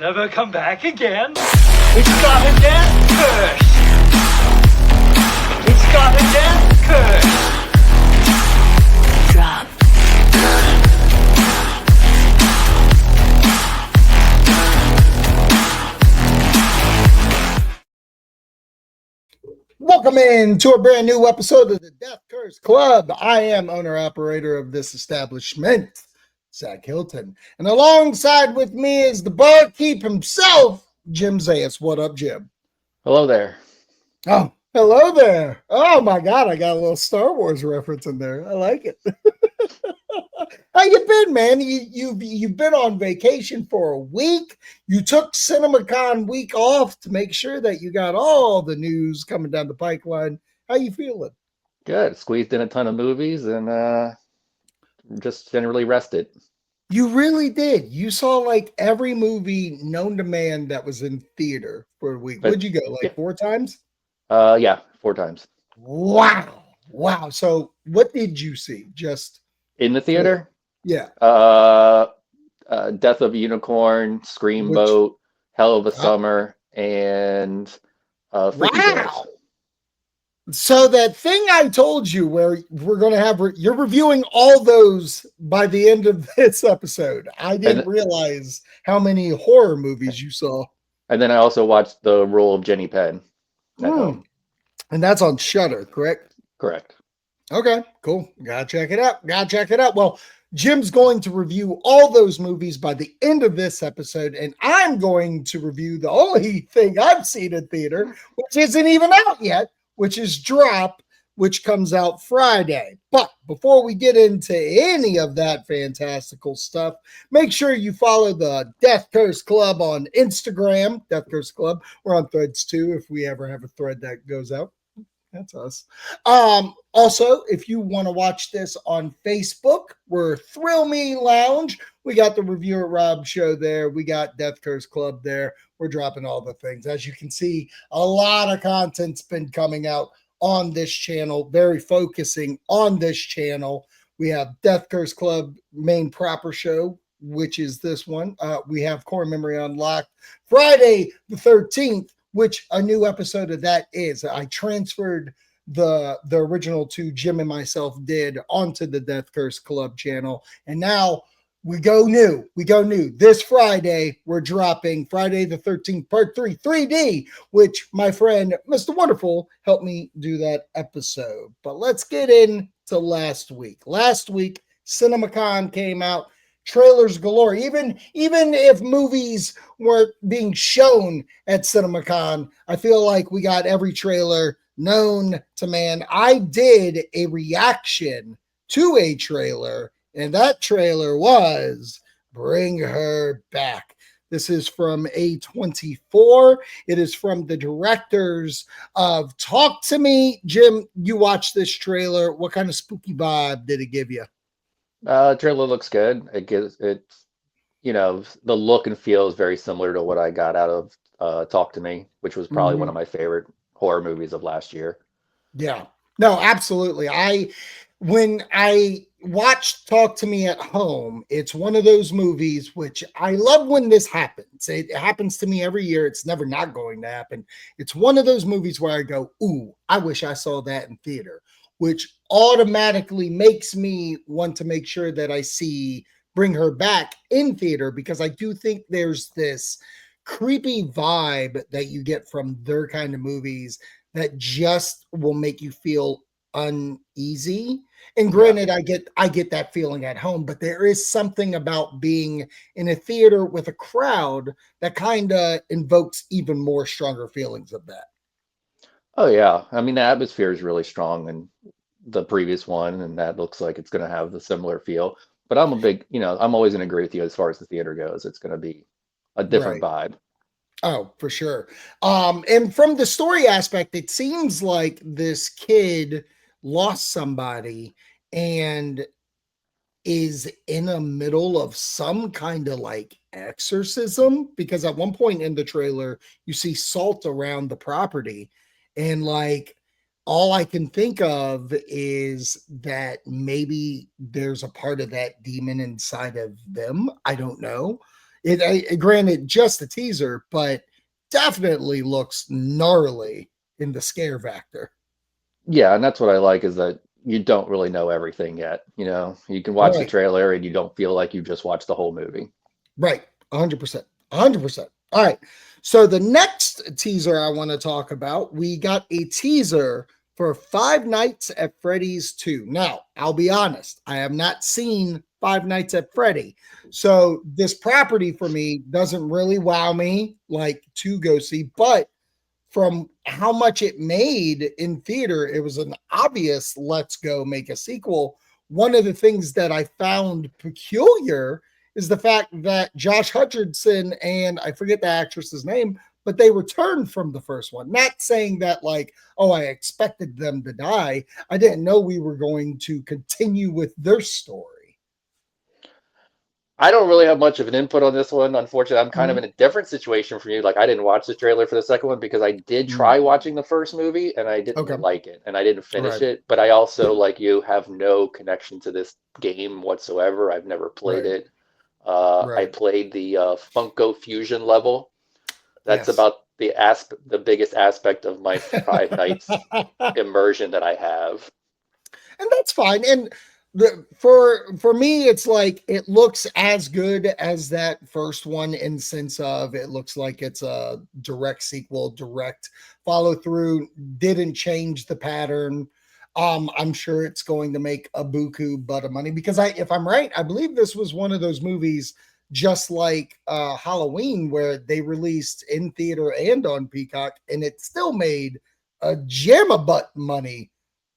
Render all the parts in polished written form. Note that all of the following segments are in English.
never come back again. It's got a death curse. It's got a death curse. Drop. Welcome in to a brand new episode of the Death Curse Club. I am owner-operator of this establishment, Zach Hilton. And alongside with me is the barkeep himself, Jim Zayas. What up, Jim? Hello there. Oh, hello there. Oh, my God. I got a little Star Wars reference in there. I like it. How you been, man? You've been on vacation for a week. You took CinemaCon week off to make sure that you got all the news coming down the pipeline. How you feeling? Good. Squeezed in a ton of movies and just generally rested. You really did. You saw like every movie known to man that was in theater for a week. Where'd you go? Like 4 times? Yeah, 4 times. Wow. Wow. So what did you see? Just In the theater? yeah. Death of a Unicorn, Screamboat, Hell of a Summer, and Freaky Girls. Wow. So that thing I told you where we're going to have, you're reviewing all those by the end of this episode. I didn't realize how many horror movies you saw. And then I also watched The Role of Jenny Penn at home. And that's on Shudder, correct? Correct. Okay, cool. Gotta check it out. Well, Jim's going to review all those movies by the end of this episode, and I'm going to review the only thing I've seen in theater, which isn't even out yet, which is Drop, which comes out Friday. But before we get into any of that fantastical stuff, make sure you follow the Death Curse Club on Instagram, Death Curse Club. We're on Threads too, if we ever have a thread that goes out. That's us. Also, if you want to watch this on Facebook, we're Thrill Me Lounge. We got the Reviewer Rob show there. We got Death Curse Club there. We're dropping all the things. As you can see, a lot of content's been coming out on this channel, very focusing on this channel. We have Death Curse Club main proper show, which is this one. We have Core Memory Unlocked Friday the 13th, which a new episode of that is. I transferred the original 2 Jim and myself did onto the Death Curse Club channel. And now we go new. This Friday, we're dropping Friday the 13th, part 3, 3D, which my friend, Mr. Wonderful, helped me do that episode. But let's get into last week. Last week, CinemaCon came out. Trailers galore. Even if movies weren't being shown at CinemaCon, I feel like we got every trailer known to man. I did a reaction to a trailer, and that trailer was Bring Her Back. This is from A24. It is from the directors of Talk to Me. Jim, you watched this trailer. What kind of spooky vibe did it give you? Trailer looks good. The look and feel is very similar to what I got out of Talk to Me, which was probably one of my favorite horror movies of last year. Yeah, no, absolutely. When I watched Talk to Me at home, it's one of those movies which I love when this happens. It happens to me every year. It's never not going to happen. It's one of those movies where I go, ooh, I wish I saw that in theater, which automatically makes me want to make sure that I see Bring Her Back in theater, because I do think there's this creepy vibe that you get from their kind of movies that just will make you feel uneasy. And granted, I get that feeling at home, but there is something about being in a theater with a crowd that kind of invokes even more stronger feelings of that. Oh yeah, I mean the atmosphere is really strong in the previous one, and that looks like it's going to have the similar feel. But I'm I'm always going to agree with you as far as the theater goes. It's going to be a different vibe. Oh, for sure. And from the story aspect, it seems like this kid lost somebody and is in the middle of some kind of like exorcism, because at one point in the trailer, you see salt around the property, and like all I can think of is that maybe there's a part of that demon inside of them. I don't know. Granted, just a teaser, but definitely looks gnarly in the scare factor. Yeah, and that's what I like is that you don't really know everything yet. You can watch the Right. trailer and you don't feel like you just watched the whole movie. Right. 100%. 100%. All right. So the next teaser I want to talk about, we got a teaser for Five Nights at Freddy's 2. Now, I'll be honest, I have not seen Five Nights at Freddy. So this property for me doesn't really wow me like to go see, but from how much it made in theater, it was an obvious let's go make a sequel. One of the things that I found peculiar is the fact that Josh Hutcherson and I forget the actress's name, but they returned from the first one. Not saying that, like, oh, I expected them to die. I didn't know we were going to continue with their story. I don't really have much of an input on this one. Unfortunately, I'm kind of Mhm. in a different situation from you. Like, I didn't watch the trailer for the second one because I did Mm. try watching the first movie and I didn't Okay. like it and I didn't finish Right. it. But I also, like you, have no connection to this game whatsoever. I've never played Right. it. I Right. played the Funko Fusion level. That's Yes. about the biggest aspect of my Five Nights immersion that I have. And that's fine. And for me, it's like it looks as good as that first one in sense of it looks like it's a direct sequel, direct follow through. Didn't change the pattern. I'm sure it's going to make a buku butt of money because if I'm right, I believe this was one of those movies just like Halloween where they released in theater and on Peacock, and it still made a jam of butt money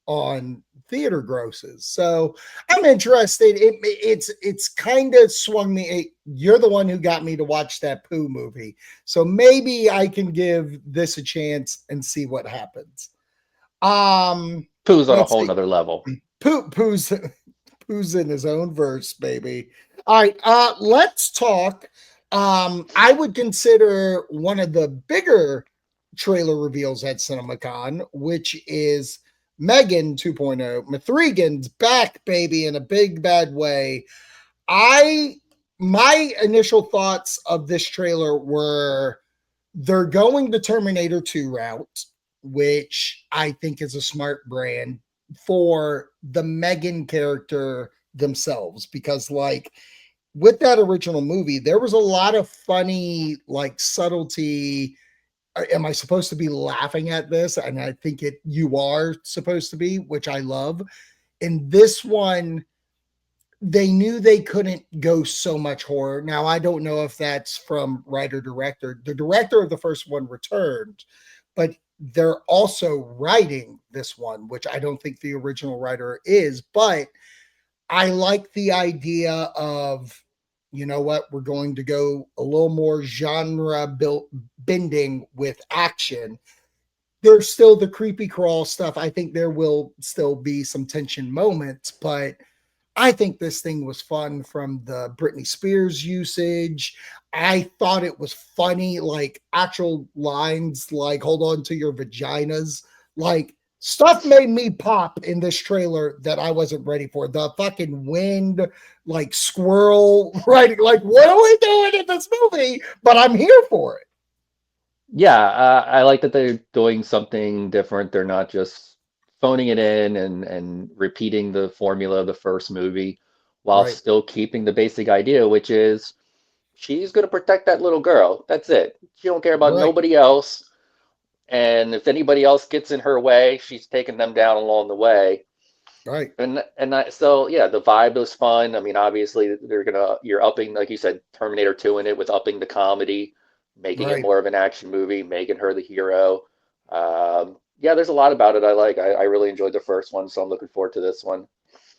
on theater grosses. So I'm interested. It's kind of swung me. You're the one who got me to watch that Pooh movie, so maybe I can give this a chance and see what happens. Um, Pooh's on a let's whole see. nother level. Pooh's in his own verse, baby. All right, let's talk. I would consider one of the bigger trailer reveals at CinemaCon, which is Megan 2.0. Mithrigan's back, baby, in a big bad way. I my initial thoughts of this trailer were they're going the Terminator 2 route, which I think is a smart brand for the Megan character themselves because like with that original movie there was a lot of funny like subtlety. Am I supposed to be laughing at this? And I think you are supposed to be, which I love. In this one, they knew they couldn't go so much horror. Now, I don't know if that's from writer director. The director of the first one returned, but they're also writing this one, which I don't think the original writer is. But I like the idea of, you know what, we're going to go a little more genre built bending with action. There's still the creepy crawl stuff. I think there will still be some tension moments, but I think this thing was fun from the Britney Spears usage. I thought it was funny, like actual lines like "Hold on to your vaginas," like stuff made me pop in this trailer that I wasn't ready for. The fucking wind, like squirrel, right? Like what are we doing in this movie? But I'm here for it. Yeah, I like that they're doing something different. They're not just phoning it in and repeating the formula of the first movie while Right, still keeping the basic idea, which is she's going to protect that little girl. That's it. She don't care about right, nobody else. And if anybody else gets in her way, she's taking them down along the way. right, So yeah, the vibe was fun. I mean, obviously you're upping, like you said, Terminator 2 in it with upping the comedy, making it right. more of an action movie, making her the hero. Yeah, there's a lot about it I like. I really enjoyed the first one, so I'm looking forward to this one.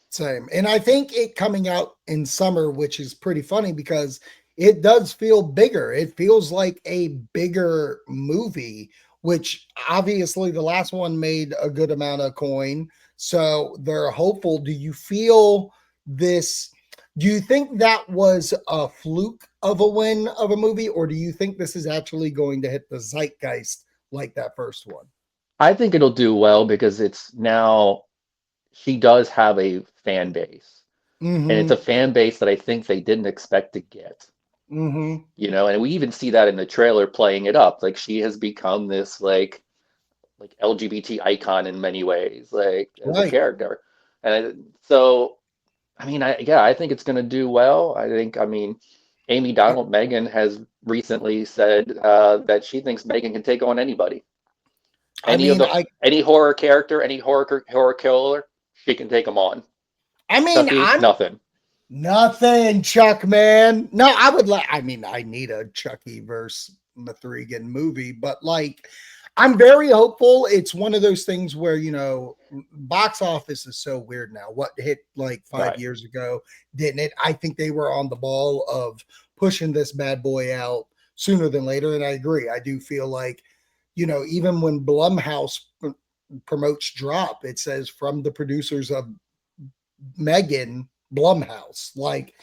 Same. And I think it coming out in summer, which is pretty funny because it does feel bigger. It feels like a bigger movie, which obviously the last one made a good amount of coin. So they're hopeful. Do you feel this? Do you think that was a fluke of a win of a movie, or do you think this is actually going to hit the zeitgeist like that first one? I think it'll do well because it's now she does have a fan base, and it's Mm-hmm. a fan base that I think they didn't expect to get. Mm-hmm. And we even see that in the trailer playing it up. Like she has become this like LGBT icon in many ways, like as a Right. character. And so, I mean, I think it's going to do well. I mean, Amy I, Donald Megan has recently said that she thinks Megan can take on anybody. I mean, Any horror character, any horror killer, she can take them on. I mean, Chucky, I'm nothing. nothing, Chuck, man. No, I would like, I mean, I need a Chucky versus Mithrigan movie, but like, I'm very hopeful. It's one of those things where, box office is so weird now. What hit like 5 years Right. ago, didn't it? I think they were on the ball of pushing this bad boy out sooner than later. And I agree. I do feel like, even when Blumhouse promotes Drop, it says from the producers of Megan Blumhouse. Like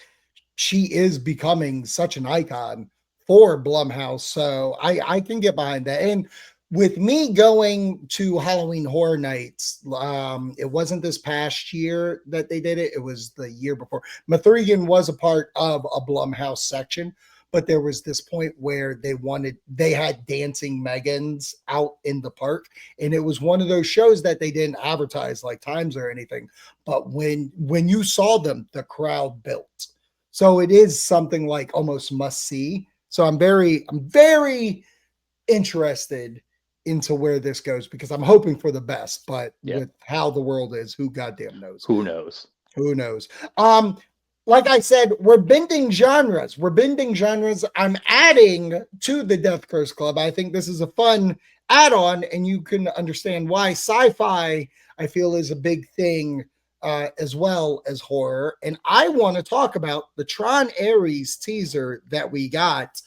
she is becoming such an icon for Blumhouse. So I can get behind that. And with me going to Halloween Horror Nights, it wasn't this past year that they did it. It was the year before. Mithrigan was a part of a Blumhouse section, but there was this point where they had dancing Megans out in the park. And it was one of those shows that they didn't advertise like times or anything. But when you saw them, the crowd built. So it is something like almost must see. So I'm very interested into where this goes because I'm hoping for the best. But Yeah. with how the world is, who goddamn knows? Who knows? Who knows? Like I said, we're bending genres. We're bending genres. I'm adding to the Death Curse Club. I think this is a fun add-on, and you can understand why sci-fi, I feel, is a big thing as well as horror. And I want to talk about the Tron Ares teaser that we got.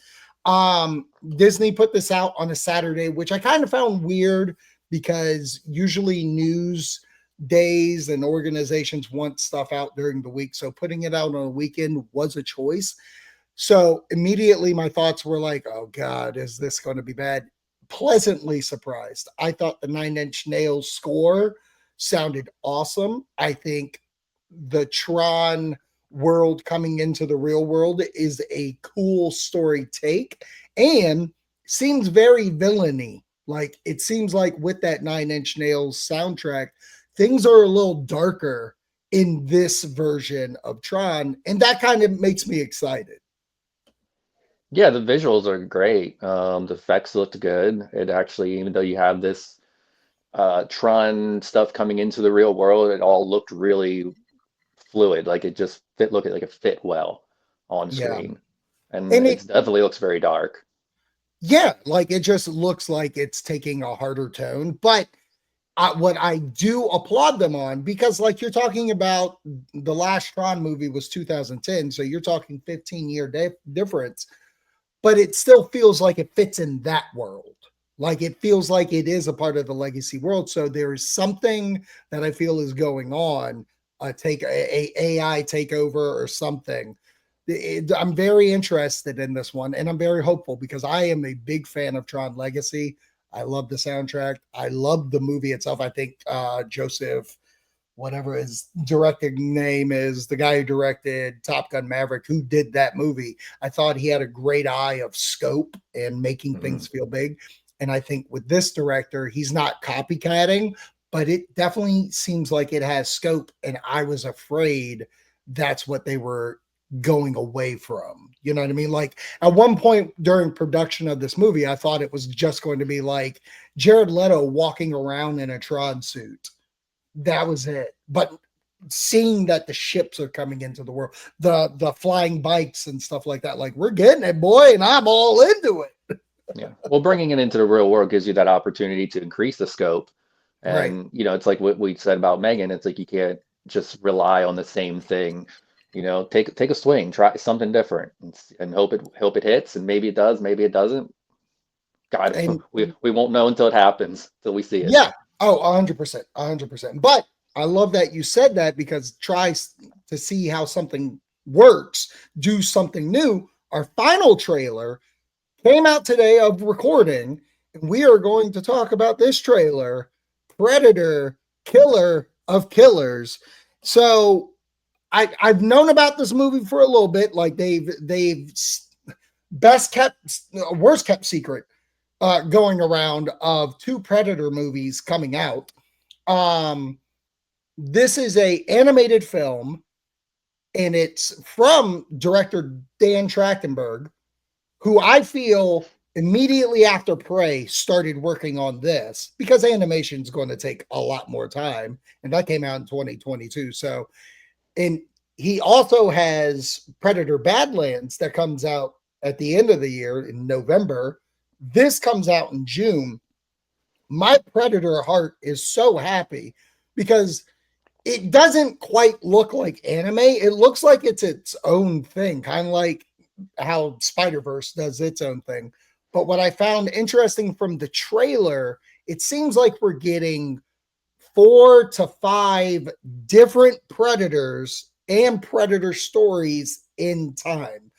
Disney put this out on a Saturday, which I kind of found weird because usually news days and organizations want stuff out during the week. So putting it out on a weekend was a choice. So immediately my thoughts were like, oh God, is this going to be bad? Pleasantly surprised. I thought the Nine Inch Nails score sounded awesome. I think the Tron world coming into the real world is a cool story take and seems very villainy. Like it seems like with that Nine Inch Nails soundtrack, things are a little darker in this version of Tron, and that kind of makes me excited. Yeah, the visuals are great. The effects looked good. It actually, even though you have this Tron stuff coming into the real world, it all looked really fluid. Like it just looked like it fit well on Yeah. screen. And And it definitely looks very dark. yeah, like it just looks like it's taking a harder tone. But what I do applaud them on, because like you're talking about the last Tron movie was 2010. So you're talking 15-year difference, but it still feels like it fits in that world. Like it feels like it is a part of the legacy world. So there is something that I feel is going on, take a AI takeover or something. I'm very interested in this one, and I'm very hopeful because I am a big fan of Tron Legacy. I love the soundtrack. I love the movie itself. I think Joseph, whatever his directing name is, the guy who directed Top Gun Maverick, who did that movie. I thought he had a great eye of scope and making Mhm. things feel big. And I think with this director, he's not copycatting, but it definitely seems like it has scope. And I was afraid that's what they were going away from. You know what I mean? Like at one point during production of this movie, I thought it was just going to be like Jared Leto walking around in a Tron suit. That was it. But seeing that the ships are coming into the world, the flying bikes and stuff like that, like we're getting it, boy, and I'm all into it. Yeah. Well, bringing it into the real world gives you that opportunity to increase the scope. Right. And, it's like what we said about Megan. It's like you can't just rely on the same thing. Take a swing, try something different, and hope it hits. And maybe it does, maybe it doesn't. God, And we won't know until it happens, till we see it. yeah, oh, 100%, 100%. But I love that you said that because try to see how something works, do something new. Our final trailer came out today of recording, and we are going to talk about this trailer, Predator, Killer of Killers. So I've known about this movie for a little bit. Like they've worst kept secret going around of 2 Predator movies coming out. This is a animated film, and it's from director Dan Trachtenberg, who I feel immediately after Prey started working on this, because animation is going to take a lot more time, and that came out in 2022. So, and he also has Predator Badlands that comes out at the end of the year in November. This comes out in June. My Predator heart is so happy because it doesn't quite look like anime. It looks like it's its own thing, kind of like how Spider-Verse does its own thing. But what I found interesting from the trailer, it seems like we're getting 4 to 5 different Predators and Predator stories in time.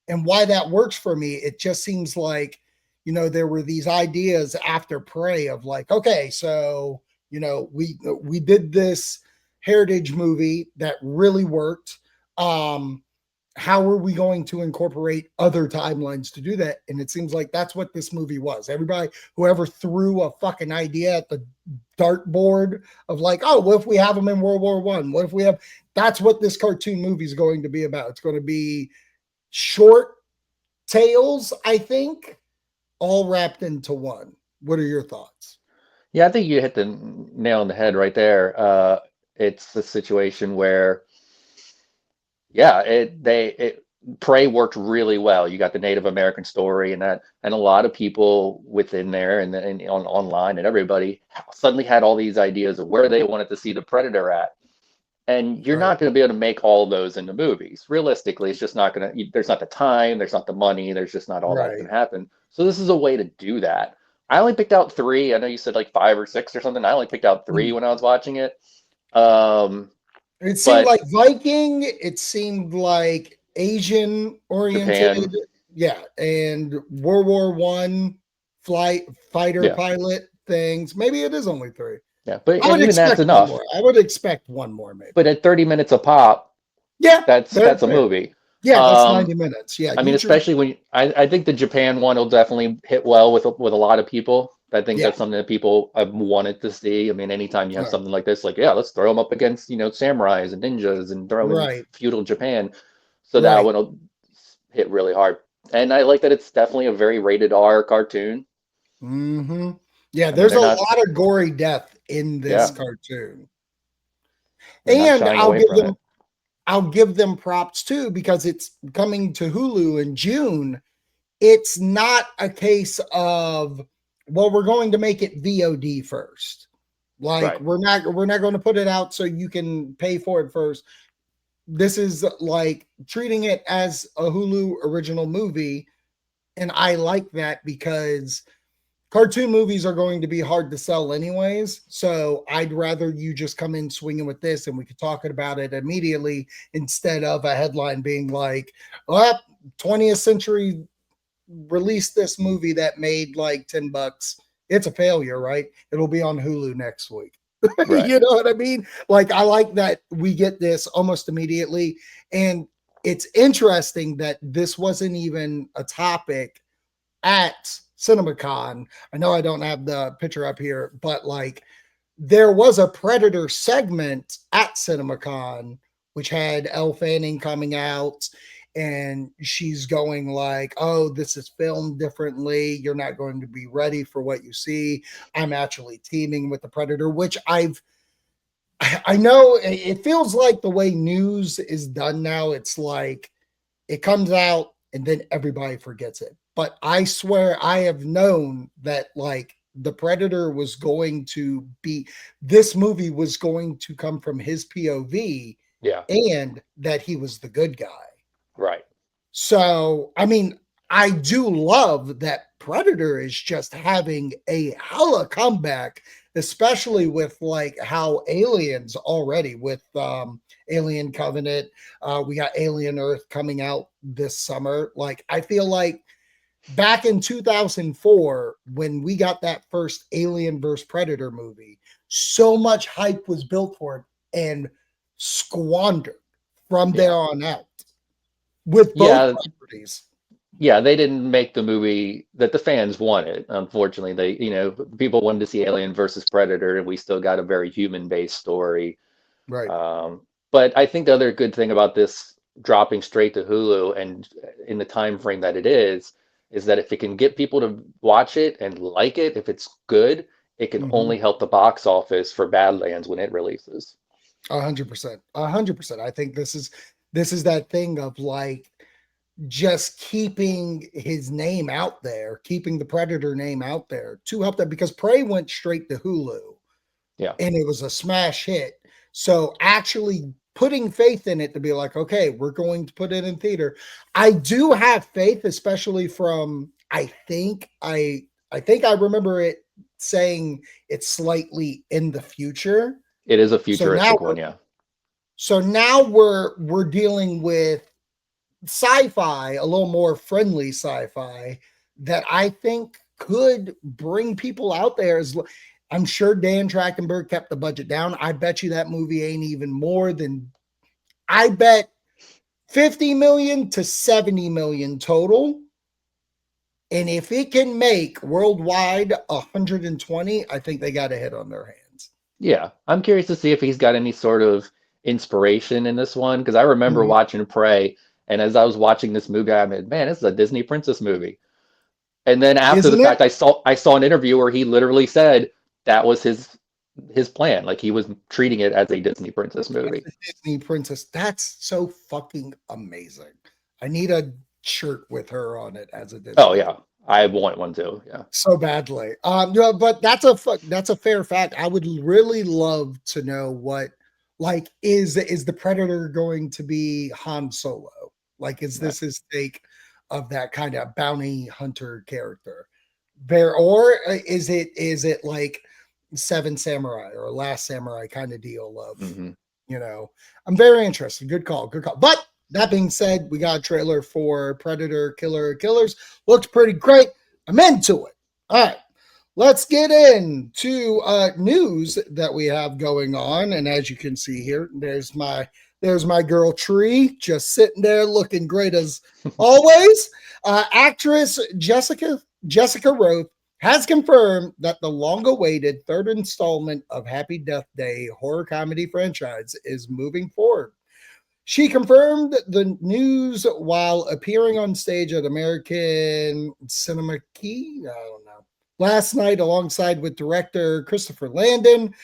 And why that works for me, it just seems like, there were these ideas after Prey of like, okay, so, we did this heritage movie that really worked. How are we going to incorporate other timelines to do that? And it seems like that's what this movie was. Everybody, whoever threw a fucking idea at the dartboard of like, oh, what if we have them in World War One? What if we have? That's what this cartoon movie is going to be about. It's going to be short tales, I think, all wrapped into one. What are your thoughts? Yeah, I think you hit the nail on the head right there. It's a situation where, yeah, Prey worked really well. You got the Native American story and that, and a lot of people within there and online and everybody suddenly had all these ideas of where they wanted to see the Predator at. And you're Right. not going to be able to make all those into movies. Realistically, it's just not going to, there's not the time, there's not the money, there's just not all that Right. can happen. So this is a way to do that. I only picked out 3. I know you said like 5 or 6 or something. I only picked out 3 when I was watching it. It seemed But like Viking. It seemed like Asian oriented. Japan, Yeah, and World War One fighter yeah, pilot things. Maybe it is only 3. yeah. But I and would even that's expect one enough. more. I would expect one more, maybe. But at 30 minutes a pop, Yeah, that's a movie. yeah, that's Um, 90 minutes. Yeah, I mean, especially when I think the Japan one will definitely hit well with a lot of people. I think yeah, that's something that people have wanted to see. I mean, anytime you have right, something like this, like, yeah, let's throw them up against, samurais and ninjas and throw in right, feudal Japan. So that right. one will hit really hard. And I like that it's definitely a very rated R cartoon. Hmm. Yeah, I mean, there's they're a not, lot of gory death in this yeah, cartoon, they're not and shying away from it. I'll give them props too, because it's coming to Hulu in June. It's not a case of, well, we're going to make it VOD first. Like, Right. we're not going to put it out so you can pay for it first. This is like treating it as a Hulu original movie, and I like that because cartoon movies are going to be hard to sell anyways. So I'd rather you just come in swinging with this and we could talk about it immediately, instead of a headline being like, well, 20th century released this movie that made like $10. It's a failure, right? It'll be on Hulu next week. Right. You know what I mean? Like, I like that we get this almost immediately. And it's interesting that this wasn't even a topic at CinemaCon. I know I don't have the picture up here, but like, there was a Predator segment at CinemaCon, which had Elle Fanning coming out, and she's going like, oh, this is filmed differently. You're not going to be ready for what you see. I'm actually teaming with the Predator, which I know it feels like the way news is done now. It's like it comes out and then everybody forgets it. But I swear I have known that like the Predator was going to be, this movie was going to come from his POV, Yeah. and that he was the good guy. Right. So, I mean, I do love that Predator is just having a hella comeback, especially with like how Aliens already with Alien Covenant. We got Alien Earth coming out this summer. Like, I feel like back in 2004, when we got that first Alien vs. Predator movie, so much hype was built for it and squandered from there Yeah. on out with both Yeah. properties. Yeah, they didn't make the movie that the fans wanted. Unfortunately, people wanted to see Alien versus Predator, and we still got a very human-based story. Right. But I think the other good thing about this dropping straight to Hulu and in the time frame that it is that if it can get people to watch it and like it, if it's good, it can Mhm. only help the box office for Badlands when it releases. 100%. 100%. I think this is that thing of like just keeping his name out there, keeping the Predator name out there to help that because Prey went straight to Hulu Yeah, and it was a smash hit. So actually putting faith in it to be like, okay, we're going to put it in theater. I do have faith, especially from I think I remember it saying it's slightly in the future. it is a So now futuristic one. Yeah, we're dealing with sci-fi, a little more friendly sci-fi that I think could bring people out there. I'm sure Dan Trachtenberg kept the budget down. I bet you that movie ain't even more than I bet 50 million to 70 million total. And if it can make worldwide 120, I think they got a hit on their hands. yeah. I'm curious to see if he's got any sort of inspiration in this one because I remember Mhm. watching Prey, and as I was watching this movie, I mean, man, this is a Disney princess movie. And then after the Isn't it? fact, I saw an interview where he literally said that was his plan. Like he was treating it as a Disney princess movie. Disney princess. That's so fucking amazing. I need a shirt with her on it as a Oh Disney yeah, princess I want one too. Yeah, so badly. No, but that's a fair fact. I would really love to know what like is the Predator going to be Han Solo? Like, is right. this his take of that kind of bounty hunter character? There or is it like Seven Samurai or Last Samurai kind of deal of Hmm. you know, I'm very interested. Good call. Good call. But that being said, we got a trailer for Predator Killer Killers. Looks pretty great. I'm into it. All right. Let's get into news that we have going on. And as you can see here, there's my girl Tree just sitting there looking great as always. Actress Jessica Roth has confirmed that the long-awaited third installment of Happy Death Day horror comedy franchise is moving forward. She confirmed the news while appearing on stage at American Cinema Key. I don't know. Last night, alongside with director Christopher Landon,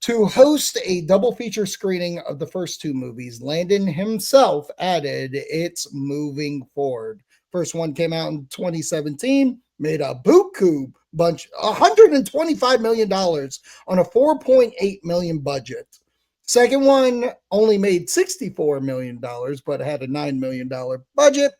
to host a double feature screening of the first two movies. Landon himself added it's moving forward. First one came out in 2017, made a buku bunch, $125 million on a 4.8 million budget. Second one only made $64 million, but had a $9 million budget.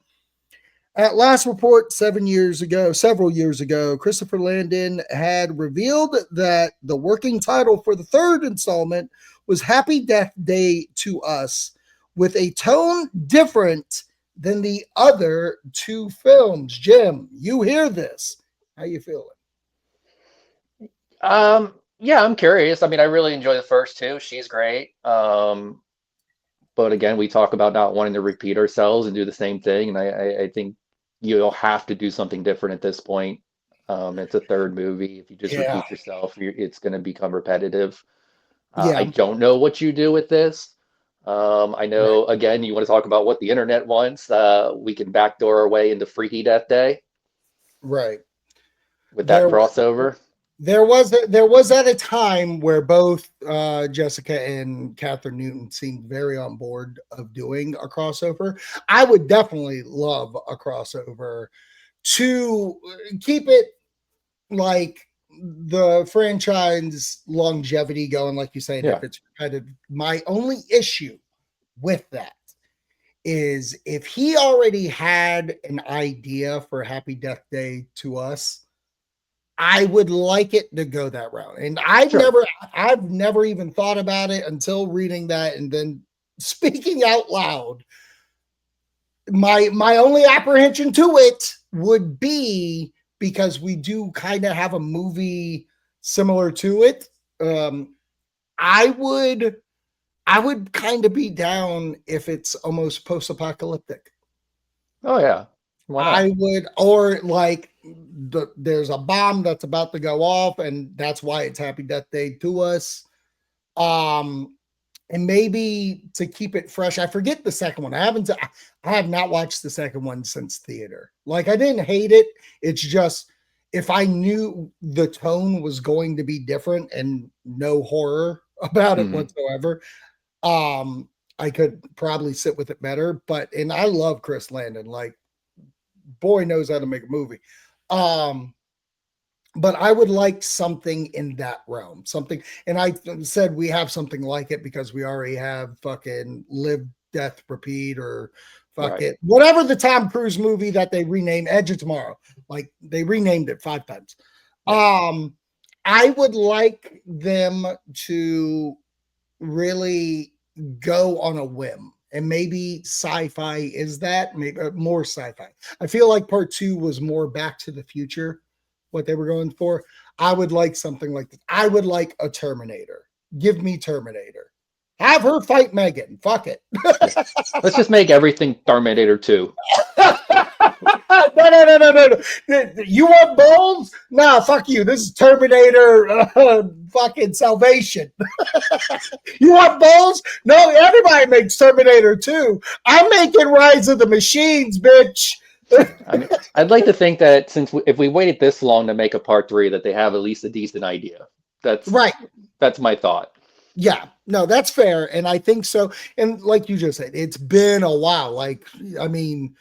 At last report, several years ago, Christopher Landon had revealed that the working title for the third installment was Happy Death Day to Us, with a tone different than the other two films. Jim, you hear this. How you feeling? Yeah, I'm curious. I mean, I really enjoy the first two. She's great. But again, we talk about not wanting to repeat ourselves and do the same thing, and I think you'll have to do something different at this point. It's a third movie. If you just Yeah, repeat yourself, it's going to become repetitive. I yeah, don't know what you do with this. I right, know, again, you want to talk about what the internet wants. We can backdoor our way into Freaky Death Day right. with that There was crossover. there was at a time where both Jessica and Catherine Newton seemed very on board of doing a crossover. I would definitely love a crossover to keep it like the franchise longevity going, like you say, and Yeah, if it's repetitive. My only issue with that is if he already had an idea for Happy Death Day to Us, I would like it to go that route. And sure. I've never even thought about it until reading that and then speaking out loud. My only apprehension to it would be because we do kind of have a movie similar to it. Um, I would I would kind of be down if it's almost post-apocalyptic. Oh yeah. Why not? I would, or like there's a bomb that's about to go off, and that's why it's Happy Death Day to us. Um, and maybe to keep it fresh, I forget the second one. I have not watched the second one since theater. Like I didn't hate it. It's just if I knew the tone was going to be different and no horror about it Hmm. whatsoever, um, I could probably sit with it better. But and I love Chris Landon. Like boy knows how to make a movie. Um, but I would like something in that realm. Something, and I said we have something like it because we already have fucking Live, Death, Repeat, or fuck Right. it, whatever the Tom Cruise movie that they renamed Edge of Tomorrow. Like they renamed it 5 times. Yeah. I would like them to really go on a whim. And maybe sci-fi is that, maybe more sci-fi. I feel like part two was more Back to the Future, what they were going for. I would like something like this. I would like a Terminator. Give me Terminator. Have her fight Megan. Fuck it. Yeah. Let's just make everything Terminator 2. No. You want bones? Nah, fuck you. This is Terminator fucking Salvation. You want bones? No, everybody makes Terminator 2. I'm making Rise of the Machines, bitch. I mean, I'd like to think that if we waited this long to make a part 3, that they have at least a decent idea. That's Right. that's my thought. Yeah, no, that's fair. And I think so. And like you just said, it's been a while. Like, I mean,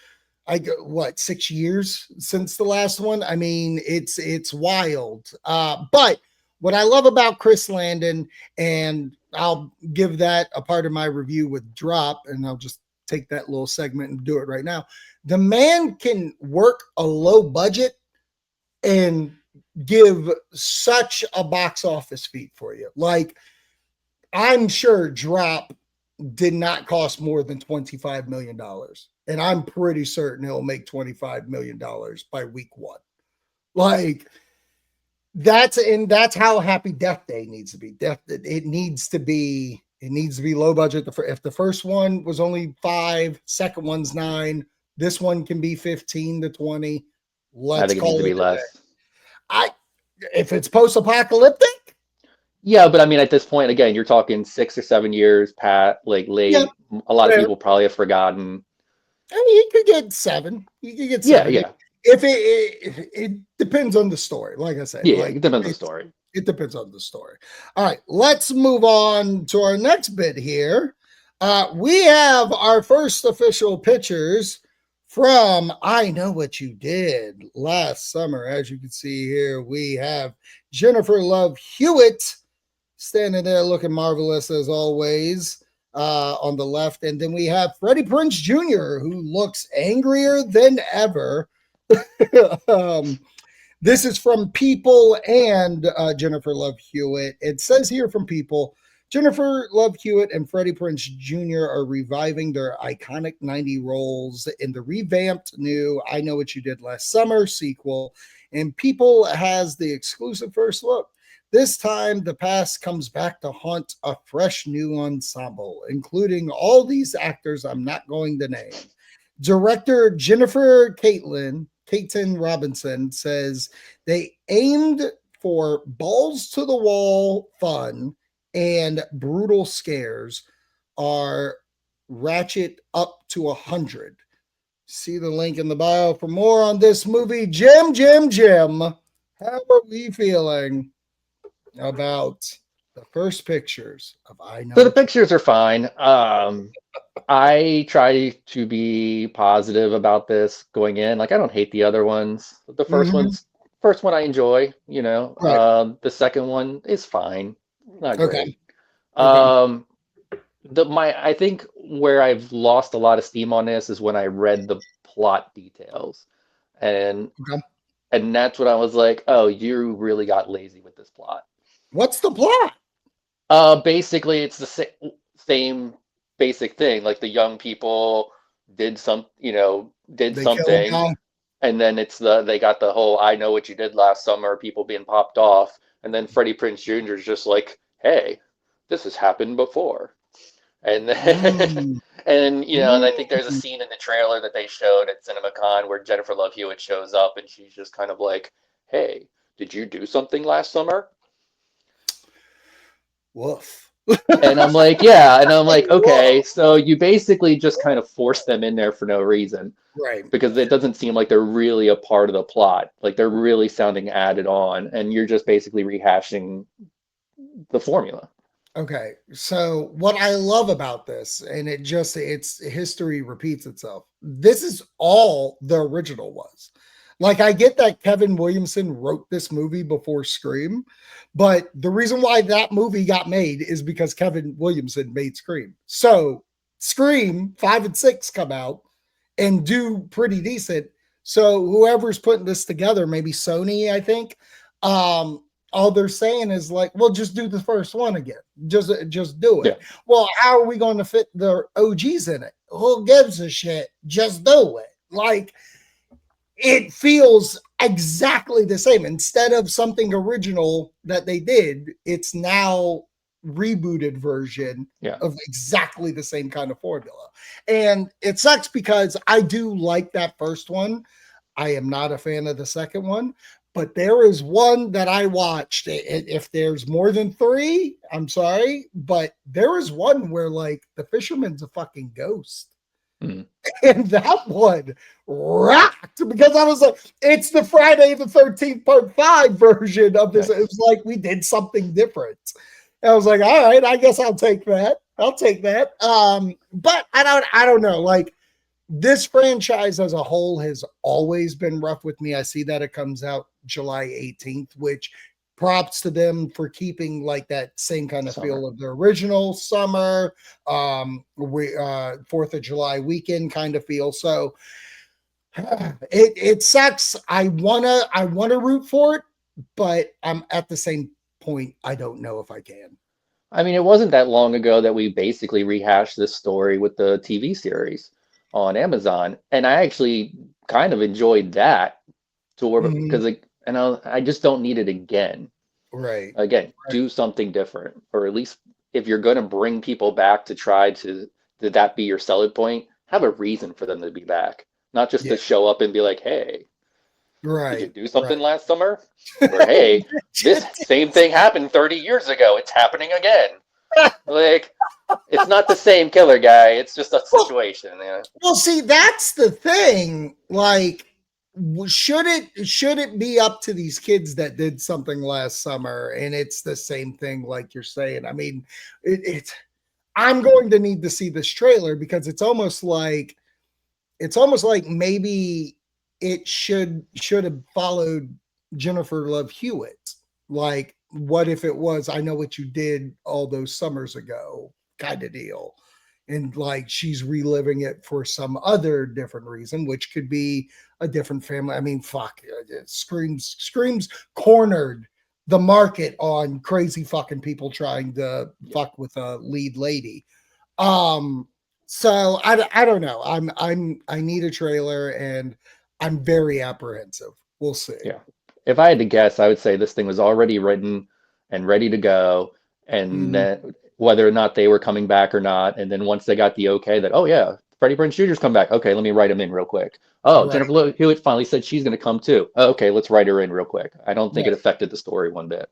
I go what 6 years since the last one. I mean, it's wild. But what I love about Chris Landon, and I'll give that a part of my review with Drop, and I'll just take that little segment and do it right now. The man can work a low budget and give such a box office feat for you. Like, I'm sure Drop did not cost more than $25 million. And I'm pretty certain he'll make $25 million by week one. Like that's how Happy Death Day needs to be. It needs to be low budget. If the first one was only 5, second one's 9, this one can be 15 to 20. I Let's think it needs call to it be a day. less. I if it's post-apocalyptic, Yeah, but I mean, at this point, again, you're talking 6 or 7 years, Pat, like yeah, late. A lot of fair. people probably have forgotten. I mean, you could get 7. You could get Yeah, 7. yeah, If it depends on the story. Like I said, yeah. like It depends on the story. it depends on the story. All right, let's move on to our next bit here. We have our first official pictures from I Know What You Did last summer. As you can see here, we have Jennifer Love Hewitt standing there looking marvelous as always on the left. And then we have Freddie Prinze Jr., who looks angrier than ever. um, this is from People and Jennifer Love Hewitt. It says here from People, Jennifer Love Hewitt and Freddie Prinze Jr. are reviving their iconic 90 roles in the revamped new I Know What You Did Last Summer sequel. And People has the exclusive first look. This time, the past comes back to haunt a fresh new ensemble, including all these actors I'm not going to name. Director Jennifer Caitlin Robinson says they aimed for balls to the wall fun and brutal scares are ratchet up to 100. See the link in the bio for more on this movie. Jim, how are we feeling about the first pictures of I Know So the What You pictures are fine. I try to be positive about this going in. Like I don't hate the other ones. The Did? first one I enjoy, you know. Right. The second one is fine. Not Okay. great. Okay. Um, I think where I've lost a lot of steam on this is when I read the plot details. And Okay. and that's when I was like, oh, you really got lazy with this plot. What's the plot? Basically, it's the same basic thing. Like the young people did They kill a something, guy. and then they got the whole "I know what you did last summer," people being popped off, and then Freddie Prinze Jr. is just like, "Hey, this has happened before," And then, Mm. and and I think there's a Mm. scene in the trailer that they showed at CinemaCon where Jennifer Love Hewitt shows up and she's just kind of like, "Hey, did you do something last summer?" Woof. And I'm like, "Yeah," and I'm like, "Okay, Whoa. so you basically just kind of force them in there for no reason Right. because it doesn't seem like they're really a part of the plot. Like they're really sounding added on, and you're just basically rehashing the formula." Okay. So what I love about this, and it's history repeats itself. This is all the original was. Like I get that Kevin Williamson wrote this movie before Scream, but the reason why that movie got made is because Kevin Williamson made Scream. So Scream 5 and 6 come out and do pretty decent. So whoever's putting this together, maybe Sony, I think, um, all they're saying is like, well, just do the first one again. Just do Yeah. it. Well, how are we going to fit the OGs in it? Who gives a shit? Just do it. Like it feels exactly the same. Instead of something original that they did, it's now rebooted version Yeah. of exactly the same kind of formula. And it sucks because I do like that first one. I am not a fan of the second one, but there is one that I watched. If there's more than three, I'm sorry, but there is one where like the fisherman's a fucking ghost. Mm. And that one rocked because I was like, it's the Friday the 13th part 5 version of this. Nice. It was like we did something different. And I was like, all right, I guess I'll take that. I'll take that. But I don't know. Like this franchise as a whole has always been rough with me. I see that it comes out July 18th, which props to them for keeping like that same kind of Summer. feel of the original summer, 4th of July weekend kind of feel. So it sucks. I wanna root for it, but I'm at the same point, I don't know if I can. I mean, it wasn't that long ago that we basically rehashed this story with the TV series on Amazon, and I actually kind of enjoyed that to where Mhm. because I just don't need it again. Right. Again, Right. do something different, or at least if you're going to bring people back to try to that be your selling point, have a reason for them to be back, not just Yeah. to show up and be like, "Hey, did you Right. do Right. something last summer?" Or, "Hey, this same thing happened 30 years ago. It's happening again." Like, it's not the same killer guy. It's just a well, situation. Yeah. well, see, that's the thing. Like, should it be up to these kids that did something last summer? And it's the same thing, like you're saying. I mean, it's I'm going to need to see this trailer because it's almost like maybe it should have followed Jennifer Love Hewitt. Like, what if it was I know what you did all those summers ago kind of deal. And like she's reliving it for some other different reason, which could be a different family. I mean, fuck, it screams cornered the market on crazy fucking people trying to Yeah. fuck with a lead lady. Um, so I don't know. I need a trailer and I'm very apprehensive. We'll see. Yeah. If I had to guess, I would say this thing was already written and ready to go, and Mhm. then whether or not they were coming back or not, and then once they got the okay that, oh yeah, Freddie Prinze Jr.'s come back. Okay, let me write him in real quick. Oh, Right. Jennifer Love Hewitt finally said she's going to come too. Oh, okay, let's write her in real quick. I don't think Right. it affected the story one bit.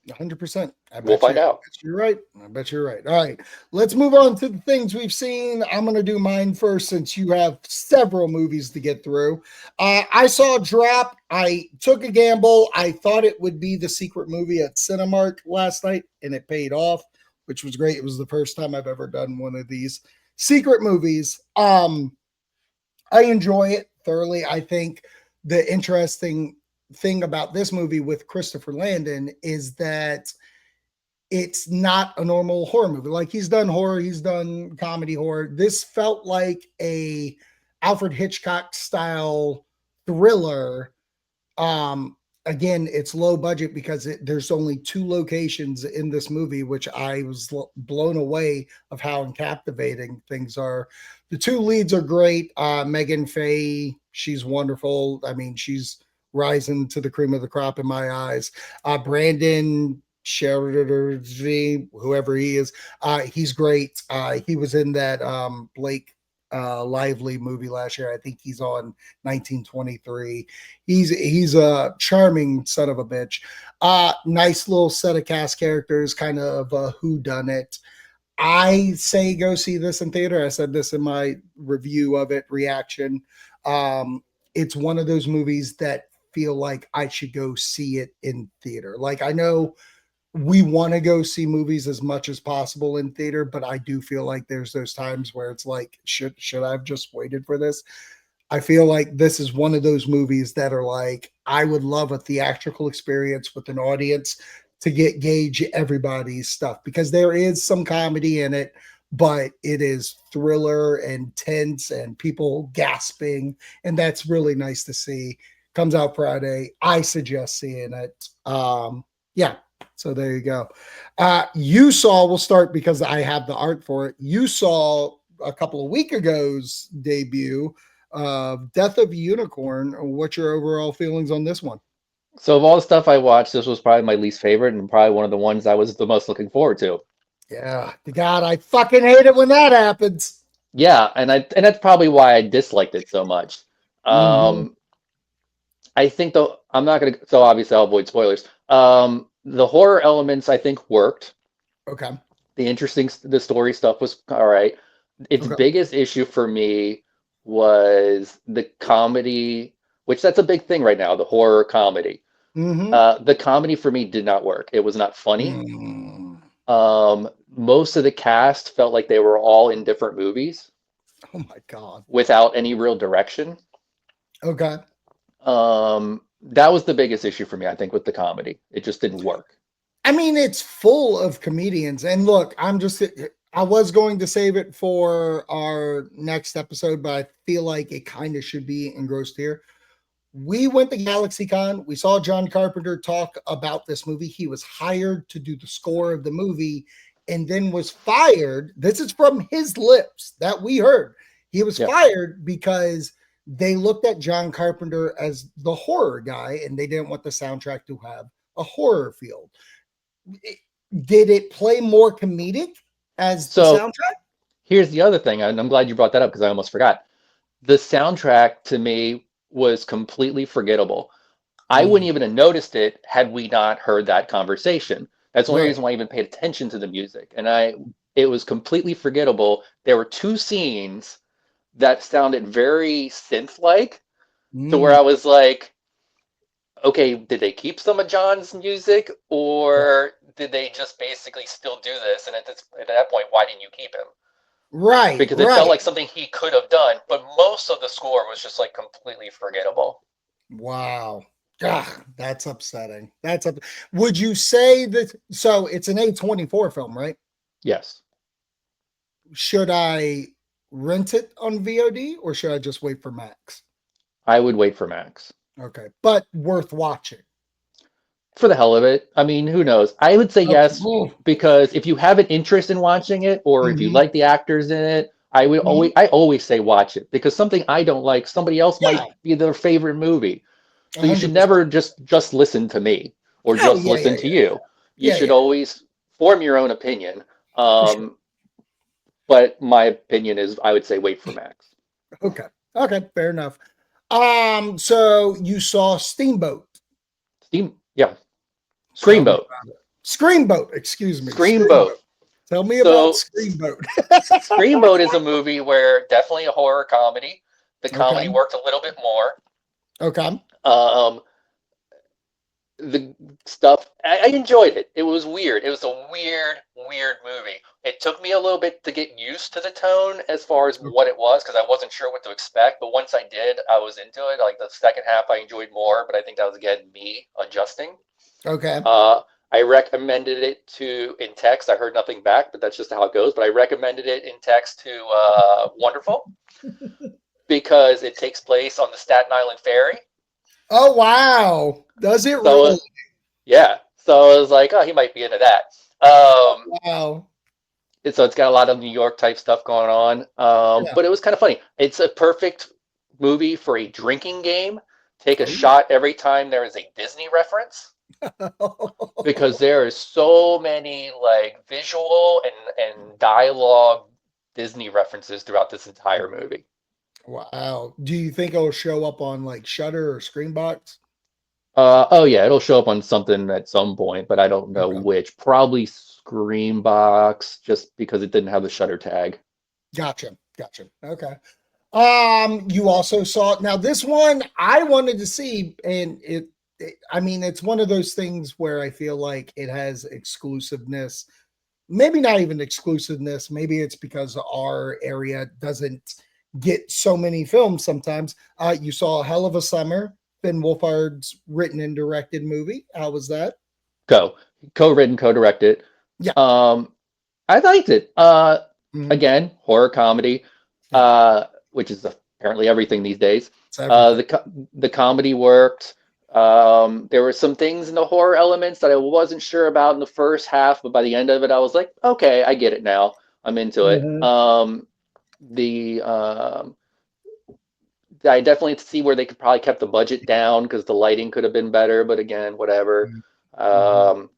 100%. I We'll bet you. find I out. bet you're right. I bet you're right. All right. Let's move on to the things we've seen. I'm going to do mine first since you have several movies to get through. I saw Drop. I took a gamble. I thought it would be the secret movie at Cinemark last night, and it paid off, which was great. It was the first time I've ever done one of these secret movies. I enjoy it thoroughly. I think the interesting thing about this movie with Christopher Landon is that it's not a normal horror movie. Like he's done horror, he's done comedy horror. This felt like a Alfred Hitchcock style thriller. Again, it's low budget because there's only 2 locations in this movie, which I was blown away of how captivating things are. The 2 leads are great. Megan Faye, she's wonderful. I mean, she's rising to the cream of the crop in my eyes. Brandon Sheridan, whoever he is. He's great. He was in that Blake Lively movie last year. I think he's on 1923. He's a charming son of a bitch. Nice little set of cast characters, kind of a who done it. I say go see this in theater. I said this in my review of it, reaction. It's one of those movies that feel like I should go see it in theater. Like I know we want to go see movies as much as possible in theater, but I do feel like there's those times where it's like, should I have just waited for this? I feel like this is one of those movies that are like, I would love a theatrical experience with an audience to gauge everybody's stuff because there is some comedy in it, but it is thriller and tense and people gasping, and that's really nice to see. Comes out Friday. I suggest seeing it. Yeah. So there you go. You saw, we'll start because I have the art for it. You saw a couple of week ago's debut of Death of a Unicorn. What's your overall feelings on this one? So of all the stuff I watched, this was probably my least favorite and probably one of the ones I was the most looking forward to. Yeah, God, I fucking hate it when that happens. Yeah, and that's probably why I disliked it so much. Mm-hmm. Um, I think though I'm not gonna so obviously I'll avoid spoilers. The horror elements I think worked. Okay. The story stuff was all right. Its Okay. biggest issue for me was the comedy, which that's a big thing right now, the horror comedy. Mm-hmm. The comedy for me did not work. It was not funny. Mm. Most of the cast felt like they were all in different movies Oh my God. without any real direction. Okay. That was the biggest issue for me, I think, with the comedy. It just didn't work. I mean, it's full of comedians. And look, I was going to save it for our next episode, but I feel like it kind of should be engrossed here. We went to GalaxyCon. We saw John Carpenter talk about this movie. He was hired to do the score of the movie and then was fired. This is from his lips that we heard. He was Yeah. fired because they looked at John Carpenter as the horror guy and they didn't want the soundtrack to have a horror feel. Did it play more comedic as the So soundtrack? here's the other thing, and I'm glad you brought that up because I almost forgot. The soundtrack to me was completely forgettable. I wouldn't Mm, even have noticed it had we not heard that conversation. That's the only right. reason why I even paid attention to the music. It was completely forgettable. There were two scenes that sounded very synth-like to where Mm, I was like, okay, did they keep some of John's music or did they just basically still do this? And at that point, why didn't you keep him? right, Because it felt right. like something he could have done, but most of the score was just like completely forgettable. Wow. That's upsetting. Would you say that? So it's an A24 film, right? Yes, Should I rent it on VOD or should I just wait for Max? I would wait for Max. Okay, but worth watching. For the hell of it. I mean, who knows? I would say Okay. yes because if you have an interest in watching it or if you Mm-hmm. like the actors in it, Mm-hmm. I always say watch it because something I don't like, somebody else Yeah, might be their favorite movie. So you should 100%. never just listen to me or Oh just yeah, yeah, listen to yeah, you. You yeah, should yeah, always form your own opinion. for sure. But my opinion is I would say wait for Max. Okay, okay, fair enough. So you saw Steamboat. Yeah, Tell me Screamboat. about it. Screamboat, excuse me, Screamboat. Screamboat. Tell me about So Screamboat. Screamboat is a movie where definitely a horror comedy. The comedy Okay, worked a little bit more. okay, Um, the stuff I enjoyed it. It was weird. It was a weird movie. It took me a little bit to get used to the tone as far as what it was because I wasn't sure what to expect. But once I did, I was into it. Like the second half, I enjoyed more. But I think that was again me adjusting. okay. Uh, I recommended it to in text. I heard nothing back, but that's just how it goes. But I recommended it in text to Wonderful because it takes place on the Staten Island Ferry. Oh wow, does it So really? yeah, so I was like, oh, he might be into that. Wow. So it's got a lot of New York type stuff going on. Yeah. But it was kind of funny. It's a perfect movie for a drinking game. Take a Oh. shot every time there is a Disney reference. because there are so many like visual and dialogue Disney references throughout this entire movie. Wow. Do you think it'll show up on like Shutter or Screenbox? Oh yeah, it'll show up on something at some point, but I don't know Okay. which. Probably Screambox, just because it didn't have the Shutter tag. Gotcha. Gotcha. Okay. You also saw now this one I wanted to see, and I mean, it's one of those things where I feel like it has exclusiveness. Maybe not even exclusiveness. Maybe it's because our area doesn't get so many films sometimes. You saw A Hell of a Summer, Finn Wolfhard's written and directed movie. How was that? Co-written, co-directed. Yeah. I liked it. Mhm. Again, horror comedy, Yeah. which is apparently everything these days. It's everything. The comedy worked. There were some things in the horror elements that I wasn't sure about in the first half, but by the end of it, I was like, okay, I get it now. I'm into it. Mhm. The I definitely see where they could probably kept the budget down because the lighting could have been better, but again, whatever. Mhm. Um,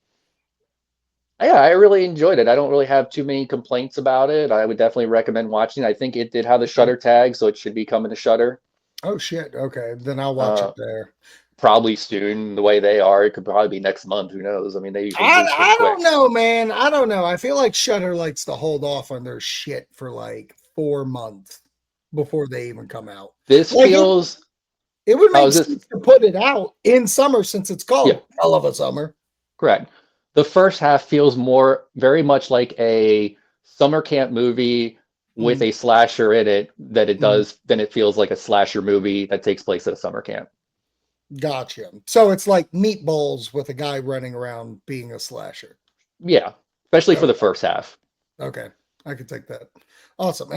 yeah, I really enjoyed it. I don't really have too many complaints about it. I would definitely recommend watching it. I think it did have the Okay. Shutter tag, so it should be coming to Shutter Oh shit. Okay, then I'll watch it uh, there. probably soon. The way they are, it could probably be next month. Who knows? I mean, they usually move pretty I don't quick. know, man. I don't know. I feel like Shutter likes to hold off on their shit for like 4 months before they even come out. This Like feels. it would I make was just sense to put it out in summer since it's Yeah, called Hell of a Summer. correct. The first half feels more very much like a summer camp movie with Mm, a slasher in it that it mm, does than it feels like a slasher movie that takes place at a summer camp. gotcha. So it's like Meatballs with a guy running around being a slasher. Yeah, especially for Oh, the first half. okay. I could take that. Awesome.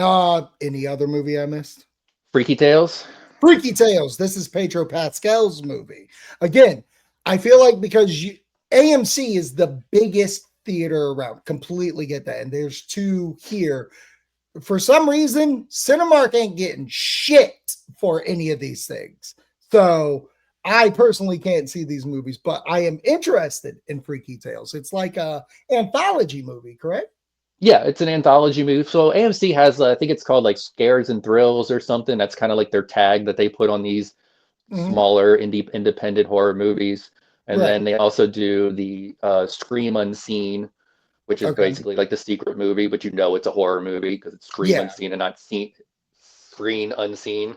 Any other movie I missed? Freaky Tales. Freaky Tales. This is Pedro Pascal's movie. Again, I feel like because AMC is the biggest theater around. Completely get that. And there's two here. For some reason, Cinemark ain't getting shit for any of these things. So I personally can't see these movies, but I am interested in Freaky Tales. It's like a anthology movie, correct? Yeah, it's an anthology movie. So AMC has, I think it's called like Scares and Thrills or something. That's kind of like their tag that they put on these Mm-hmm. smaller independent horror movies. And Right. then they also do the Scream Unseen, which is Okay. basically like the secret movie, but you know it's a horror movie because it's Scream Yeah. Unseen and not Screen Unseen.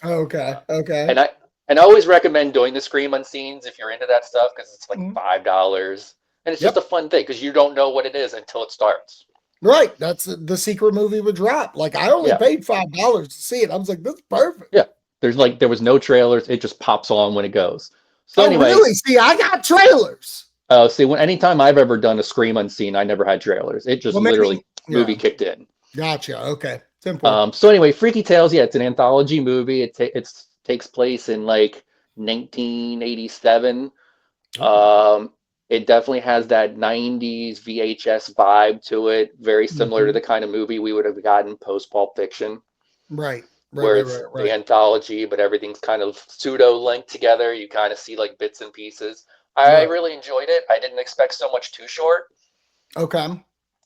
Okay. Okay. and I and I always recommend doing the Scream Unseens if you're into that stuff because it's like Mhm. $5 and it's just a Yep. fun thing because you don't know what it is until it starts. Right. That's the secret movie would drop. Like I only Yeah, paid $5 to see it. I was like, this is perfect. yeah. There was no trailers. It just pops on when it goes. So Oh, anyway, really? See, I got trailers. see, anytime I've ever done a Scream Unseen, I never had trailers. It just Well, maybe. literally movie Yeah. kicked in. Gotcha. Okay. Simple. So anyway, Freaky Tales, yeah, it's an anthology movie. It takes place in like 1987. Ooh. It definitely has that 90s VHS vibe to it, very similar to Mhm. the kind of movie we would have gotten post Pulp Fiction, Right. Right. where Right. it's Right. the Right. anthology, but everything's kind of pseudo linked together. You kind of see like bits and pieces. I Right. really enjoyed it. I didn't expect so much Too Short. Okay.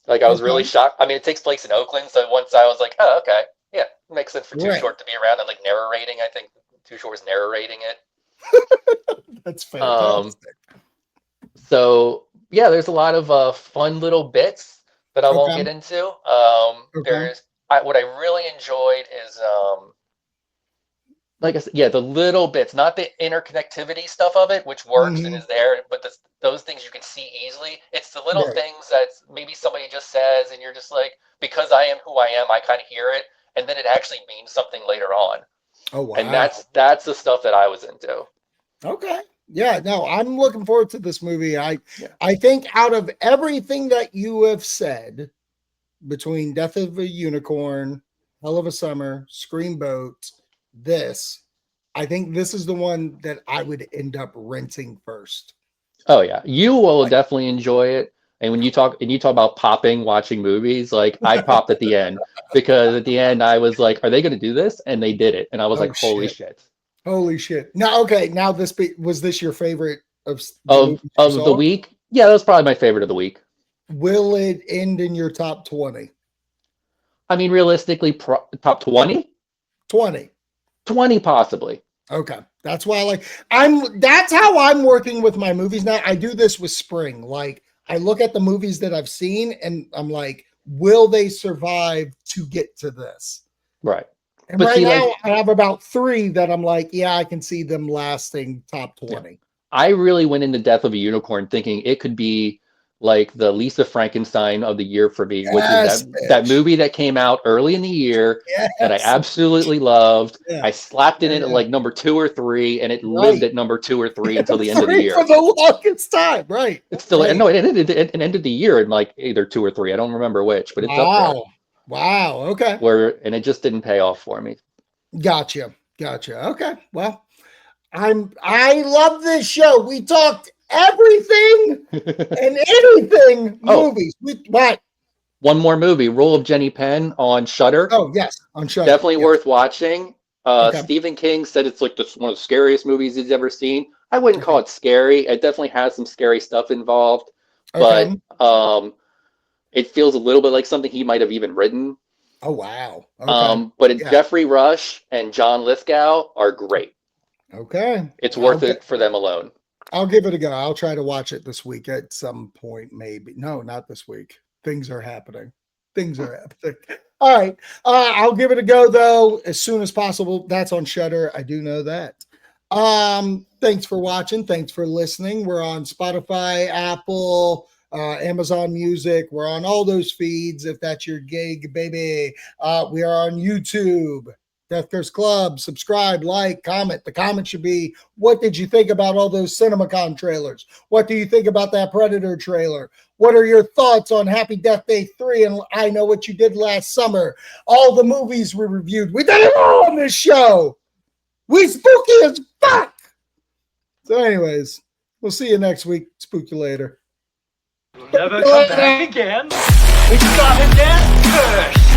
Like I was really Okay. shocked. I mean, it takes place in Oakland, so once I was like, oh, okay, yeah, it makes sense for Too Right. Short to be around and like narrating. I think Too Short was narrating it. That's Um, fantastic. so yeah, there's a lot of fun little bits that I won't Okay. get into. Okay. What I really enjoyed is like I said, yeah, the little bits, not the interconnectivity stuff of it, which works and Hmm. is there, but those things you can see easily. It's the little Right. things that maybe somebody just says, and you're just like, because I am who I am, I kind of hear it, and then it actually means something later on. Oh And wow. that's the stuff that I was into. Okay. Yeah, no, I'm looking forward to this movie. Yeah. I think out of everything that you have said between Death of a Unicorn, Hell of a Summer, Screamboat, this, I think this is the one that I would end up renting first. Oh yeah, you will Like definitely enjoy it. And when you talk about popping, watching movies, like I popped at the end because at the end I was like, are they going to do this? And they did it, and I was oh like, holy shit. shit. Holy shit. Now okay, now was this your favorite the movies you Of the saw? week. Yeah, that was probably my favorite of the week. Will it end in your top 20? I mean, realistically, top 20? 20. 20 possibly. Okay. That's why that's how I'm working with my movies now. I do this with spring. Like I look at the movies that I've seen and I'm like, will they survive to get to this? Right. And But right see, now like, I have about 3 that I'm like, yeah, I can see them lasting top 20. yeah. I really went into Death of a Unicorn thinking it could be like the Lisa Frankenstein of the year for me, which is Yes, that bitch. movie that came out early in the year that I Yes. absolutely loved. Yeah. I slapped it in at Yeah. like number 2 or 3, and it lived Right. at number 2 or 3 until the end of the 3 for year. the longest time. Right. It's still, Right. no, it ended the year in like either 2 or 3. I don't remember which, but it's up there. Wow. Wow. Okay. And it just didn't pay off for me. Gotcha. Okay. Well, I love this show. We talked everything and anything Oh, movies. What? one more movie, Role of Jenny Penn on Shudder. Oh, yes, on Shudder. Definitely Yes. worth watching. Okay. Stephen King said it's like one of the scariest movies he's ever seen. I wouldn't call it scary. It definitely has some scary stuff involved, but Okay. it feels a little bit like something he might have even written. Oh, wow. Okay. But Yeah. Jeffrey Rush and John Lithgow are great. Okay. It's worth it for them alone. I'll give it a go. I'll try to watch it this week at some point, maybe. No, not this week. Things are happening. All right. I'll give it a go though as soon as possible. That's on Shudder. I do know that. Thanks for watching. Thanks for listening. We're on Spotify, Apple, Amazon Music. We're on all those feeds if that's your gig, baby. We are on YouTube. Death Curse Club, subscribe, like, comment. The comment should be, what did you think about all those CinemaCon trailers? What do you think about that Predator trailer? What are your thoughts on Happy Death Day 3 and I Know What You Did Last Summer? All the movies we reviewed. We did it all on this show. We spooky as fuck. So anyways, we'll see you next week. Spook you later. Never come back again. We start again. Curse.